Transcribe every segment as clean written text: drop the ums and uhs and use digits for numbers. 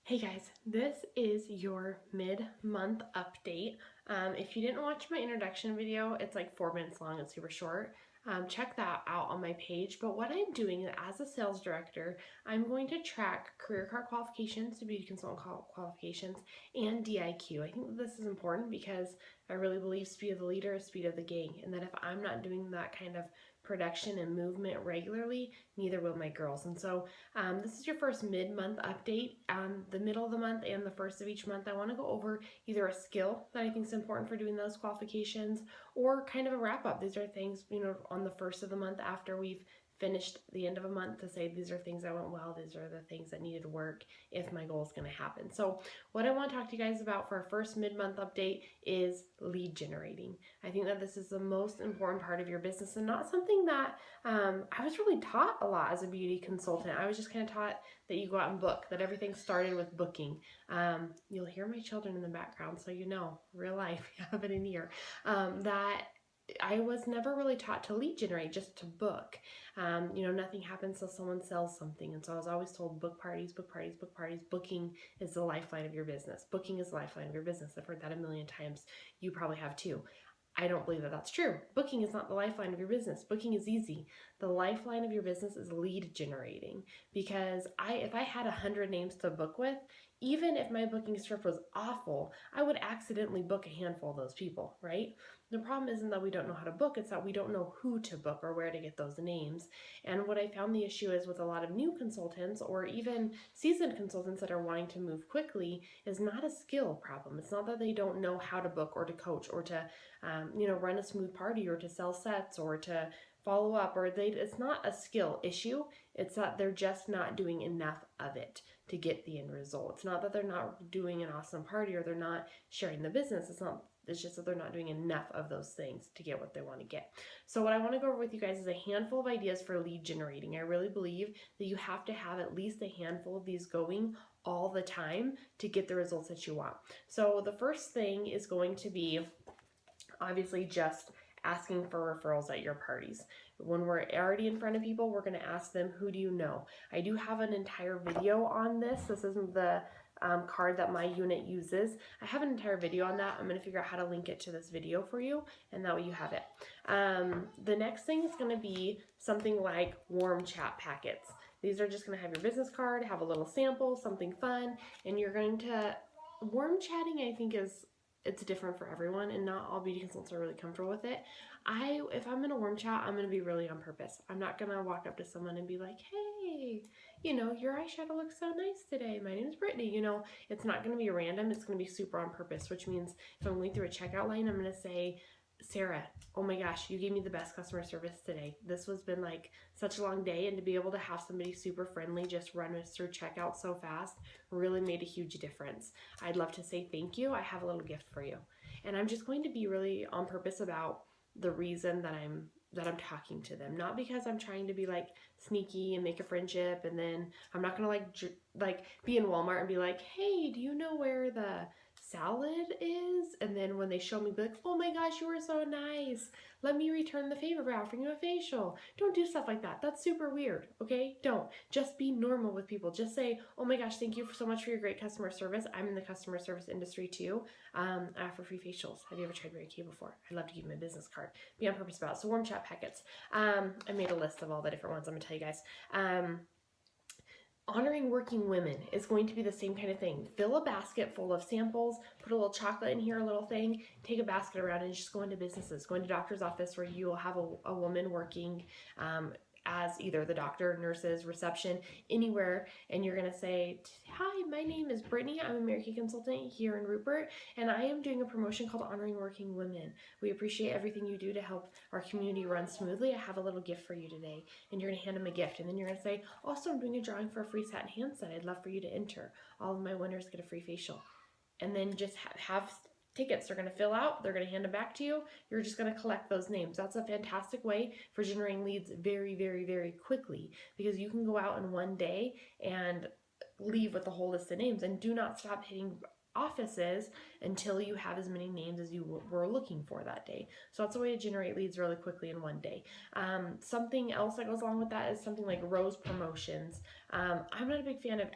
Hey guys, this is your mid-month update. If you didn't watch my introduction video, it's like 4 minutes long, it's super short. Check that out on my page. But what I'm doing as a sales director, I'm going to track career card qualifications, to beauty consultant qualifications, and DIQ. I think this is important because I really believe speed of the leader is speed of the gang, and that if I'm not doing that kind of production and movement regularly, neither will my girls. And so this is your first mid-month update. The middle of the month and the first of each month, I want to go over either a skill that I think is important for doing those qualifications or kind of a wrap-up. These are things, on the first of the month after we've finished the end of a month to say these are things that went well, these are the things that needed work if my goal is going to happen. So what I want to talk to you guys about for our first mid-month update is lead generating. I think that this is the most important part of your business and not something that I was really taught a lot as a beauty consultant. I was just kind of taught that you go out and book, that everything started with booking. You'll hear my children in the background, so real life, you have it in here, that I was never really taught to lead generate, just to book. Nothing happens till someone sells something. And so I was always told book parties, book parties, book parties. Booking is the lifeline of your business. Booking is the lifeline of your business. I've heard that a million times. You probably have too. I don't believe that that's true. Booking is not the lifeline of your business. Booking is easy. The lifeline of your business is lead generating, because if I had 100 names to book with, even if my booking script was awful, I would accidentally book a handful of those people, right? The problem isn't that we don't know how to book, it's that we don't know who to book or where to get those names. And what I found the issue is with a lot of new consultants or even seasoned consultants that are wanting to move quickly is not a skill problem. It's not that they don't know how to book or to coach or to run a smooth party or to sell sets or to follow up, it's not a skill issue. It's that they're just not doing enough of it to get the end result. It's not that they're not doing an awesome party or they're not sharing the business. It's just that they're not doing enough of those things to get what they want to get. So what I want to go over with you guys is a handful of ideas for lead generating. I really believe that you have to have at least a handful of these going all the time to get the results that you want. So the first thing is going to be obviously just asking for referrals at your parties. When we're already in front of people, we're going to ask them, who do you know? I do have an entire video on this. This isn't the card that my unit uses. I have an entire video on that. I'm going to figure out how to link it to this video for you, and that way you have it. The next thing is going to be something like warm chat packets. These are just going to have your business card, have a little sample, something fun, and you're going to, warm chatting I think it's different for everyone, and not all beauty consultants are really comfortable with it. If I'm in a warm chat, I'm going to be really on purpose. I'm not going to walk up to someone and be like, hey, your eyeshadow looks so nice today. My name is Brittany. It's not going to be random. It's going to be super on purpose, which means if I'm going through a checkout line, I'm going to say, Sarah, oh my gosh, you gave me the best customer service today. This has been like such a long day, and to be able to have somebody super friendly just run us through checkout so fast really made a huge difference. I'd love to say thank you. I have a little gift for you. And I'm just going to be really on purpose about the reason that I'm talking to them, not because I'm trying to be like sneaky and make a friendship, and then I'm not gonna like be in Walmart and be like, hey, do you know where the salad is? And then when they show me, be like, oh my gosh, you were so nice, let me return the favor by offering you a facial. Don't do stuff like that. That's super weird. Okay, don't. Just be normal with people. Just say, oh my gosh, thank you so much for your great customer service. I'm in the customer service industry too. I offer free facials. Have you ever tried DIQ before? I'd love to give you my business card. Be on purpose about it. So warm chat packets. I made a list of all the different ones I'm gonna tell you guys. Honoring working women is going to be the same kind of thing. Fill a basket full of samples, put a little chocolate in here, a little thing, take a basket around and just go into businesses, go into doctor's office where you will have a woman working as either the doctor, nurses, reception, anywhere, and you're gonna say, hi, my name is Brittany, I'm a American consultant here in Rupert, and I am doing a promotion called Honoring Working Women. We appreciate everything you do to help our community run smoothly. I have a little gift for you today. And you're gonna hand them a gift, and then you're gonna say, also, I'm doing a drawing for a free satin hand set. I'd love for you to enter. All of my winners get a free facial. And then just have tickets. They're going to fill out, they're going to hand them back to you. You're just going to collect those names. That's a fantastic way for generating leads very, very, very quickly, because you can go out in one day and leave with a whole list of names. And do not stop hitting offices until you have as many names as you were looking for that day. So that's a way to generate leads really quickly in one day. Something else that goes along with that is something like Rose promotions. I'm not a big fan of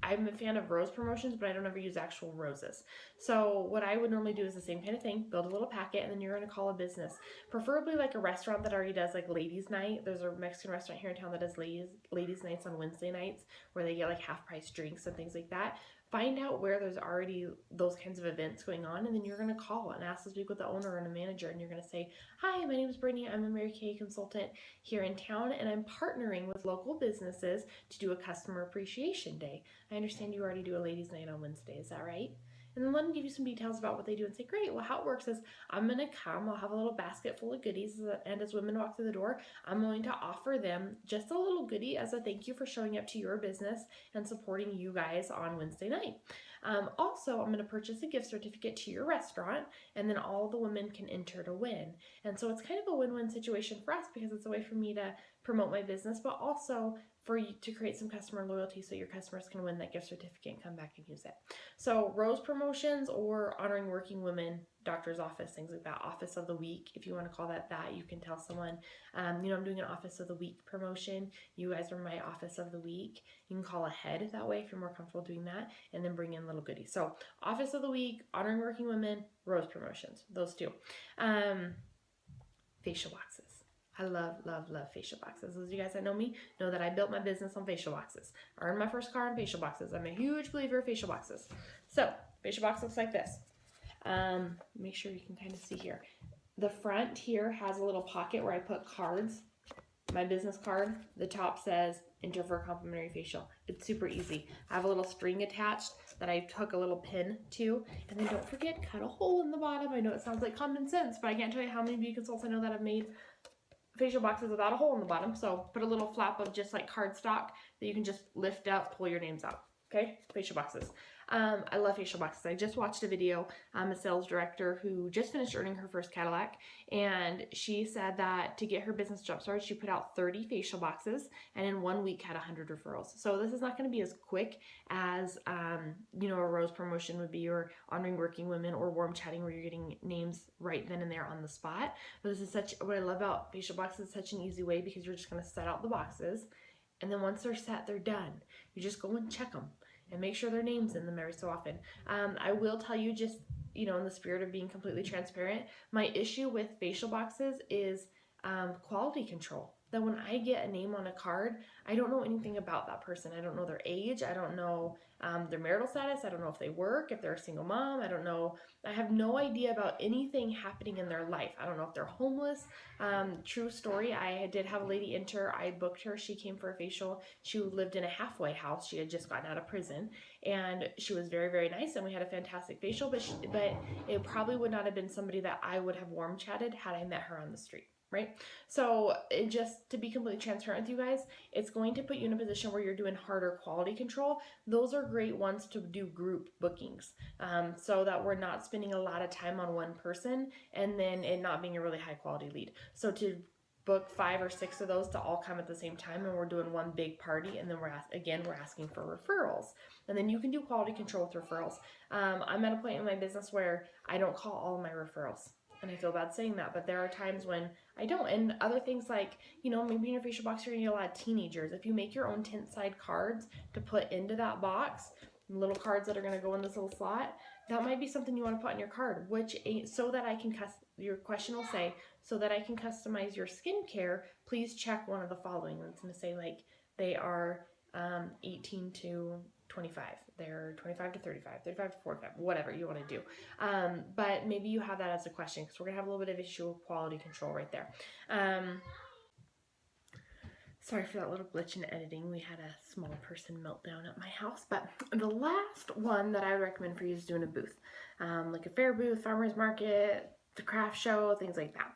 I'm a fan of rose promotions, but I don't ever use actual roses. So what I would normally do is the same kind of thing, build a little packet, and then you're going to call a business, preferably like a restaurant that already does like ladies night. There's a Mexican restaurant here in town that does ladies nights on Wednesday nights where they get like half price drinks and things like that. Find out where there's already those kinds of events going on, and then you're going to call and ask to speak with the owner and a manager, and you're going to say, hi, my name is Brittany. I'm a Mary Kay consultant here in town, and I'm partnering with local businesses to do a customer appreciation day. I understand you already do a ladies night on Wednesday. Is that right? And then let them give you some details about what they do and say, great, well, how it works is I'm going to come, I'll have a little basket full of goodies, and as women walk through the door, I'm going to offer them just a little goodie as a thank you for showing up to your business and supporting you guys on Wednesday night. Also, I'm going to purchase a gift certificate to your restaurant, and then all the women can enter to win. And so it's kind of a win-win situation for us because it's a way for me to promote my business, but also for you to create some customer loyalty so your customers can win that gift certificate and come back and use it. So rose promotions or honoring working women, doctor's office, things like that, office of the week, if you want to call that, you can tell someone, I'm doing an office of the week promotion. You guys are my office of the week. You can call ahead that way if you're more comfortable doing that, and then bring in little goodies. So office of the week, honoring working women, rose promotions, those two. Facial boxes. I love facial boxes. Those of you guys that know me know that I built my business on facial boxes. I earned my first car on facial boxes. I'm a huge believer of facial boxes. So, facial box looks like this. Make sure you can kind of see here. The front here has a little pocket where I put cards. My business card, the top says, enter for a complimentary facial. It's super easy. I have a little string attached that I took a little pin to, and then don't forget, cut a hole in the bottom. I know it sounds like common sense, but I can't tell you how many beauty consultants I know that have made facial boxes without a hole in the bottom. So put a little flap of just like cardstock that you can just lift up, pull your names out. Okay, facial boxes. I love facial boxes. I just watched a video. I'm a sales director who just finished earning her first Cadillac, and she said that to get her business jump started, she put out 30 facial boxes, and in 1 week had 100 referrals. So this is not going to be as quick as a rose promotion would be, or honoring working women, or warm chatting where you're getting names right then and there on the spot. But this is what I love about facial boxes. It's such an easy way because you're just going to set out the boxes, and then once they're set, they're done. You just go and check them and make sure their name's in them every so often. I will tell you, just in the spirit of being completely transparent, my issue with facial boxes is quality control. That when I get a name on a card, I don't know anything about that person. I don't know their age. I don't know their marital status. I don't know if they work, if they're a single mom. I don't know. I have no idea about anything happening in their life. I don't know if they're homeless. True story. I did have a lady enter. I booked her. She came for a facial. She lived in a halfway house. She had just gotten out of prison, and she was very, very nice, and we had a fantastic facial, but it probably would not have been somebody that I would have warm chatted had I met her on the street. Right? So just to be completely transparent with you guys, it's going to put you in a position where you're doing harder quality control. Those are great ones to do group bookings, so that we're not spending a lot of time on one person and then it not being a really high quality lead. So to book 5 or 6 of those to all come at the same time, and we're doing one big party, and then we're asking for referrals, and then you can do quality control with referrals. I'm at a point in my business where I don't call all my referrals. And I feel bad saying that, but there are times when I don't. And other things like, maybe in your facial box, you're going to get a lot of teenagers. If you make your own tint side cards to put into that box, little cards that are going to go in this little slot, that might be something you want to put on your card, so that I can your question will say, so that I can customize your skincare, please check one of the following. And it's going to say, like, they are 18 to 25, they're 25 to 35, 35 to 45, whatever you want to do. But maybe you have that as a question, because we're going to have a little bit of issue with quality control right there. Sorry for that little glitch in editing. We had a small person meltdown at my house. But the last one that I would recommend for you is doing a booth, like a fair booth, farmer's market, the craft show, things like that.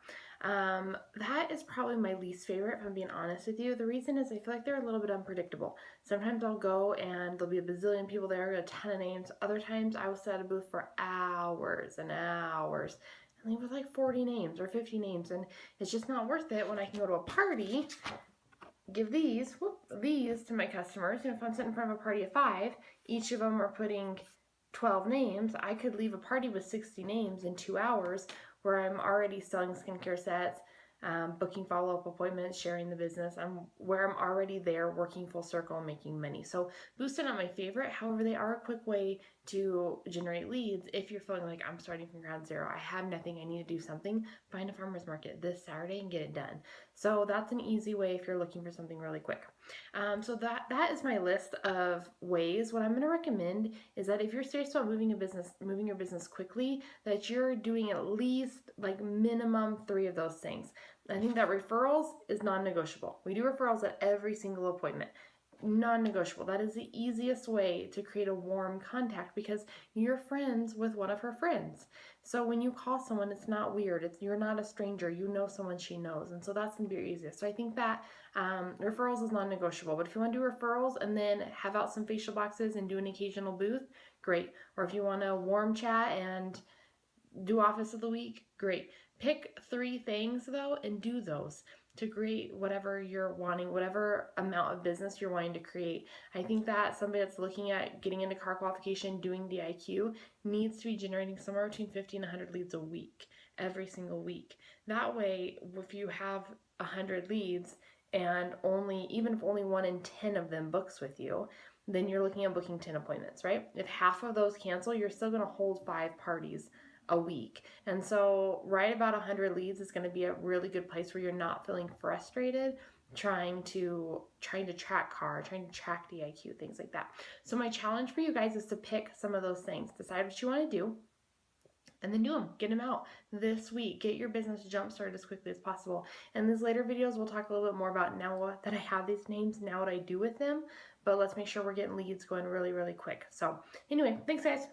That is probably my least favorite, if I'm being honest with you. The reason is I feel like they're a little bit unpredictable. Sometimes I'll go and there'll be a bazillion people there, a ton of names. Other times I will set at a booth for hours and hours and leave with like 40 names or 50 names, and it's just not worth it when I can go to a party, give these to my customers. If I'm sitting in front of a party of 5, each of them are putting 12 names, I could leave a party with 60 names in 2 hours, where I'm already selling skincare sets, booking follow-up appointments, sharing the business. I'm already there working full circle and making money. So boosts are not my favorite. However, they are a quick way to generate leads if you're feeling like I'm starting from ground zero. I have nothing. I need to do something. Find a farmer's market this Saturday and get it done. So that's an easy way if you're looking for something really quick. So that is my list of ways. What I'm going to recommend is that if you're serious about moving your business quickly, that you're doing at least like minimum 3 of those things. I think that referrals is non-negotiable. We do referrals at every single appointment. Non-negotiable. That is the easiest way to create a warm contact because you're friends with one of her friends. So when you call someone, it's not weird. You're not a stranger. You know someone she knows. And so that's going to be your easiest. So I think that referrals is non-negotiable. But if you want to do referrals and then have out some facial boxes and do an occasional booth, great. Or if you want to warm chat and do office of the week, great. Pick 3 things though and do those to create whatever you're wanting, whatever amount of business you're wanting to create. I think that somebody that's looking at getting into car qualification, doing DIQ, needs to be generating somewhere between 50 and 100 leads a week, every single week. That way, if you have 100 leads and even if only 1 in 10 of them books with you, then you're looking at booking 10 appointments, right? If half of those cancel, you're still going to hold 5 parties a week. And so right about 100 leads is going to be a really good place where you're not feeling frustrated trying to track car, trying to track DIQ, things like that. So my challenge for you guys is to pick some of those things. Decide what you want to do and then do them. Get them out this week. Get your business jump started as quickly as possible. And these later videos, we'll talk a little bit more about now that I have these names, now what I do with them. But let's make sure we're getting leads going really, really quick. So anyway, thanks guys.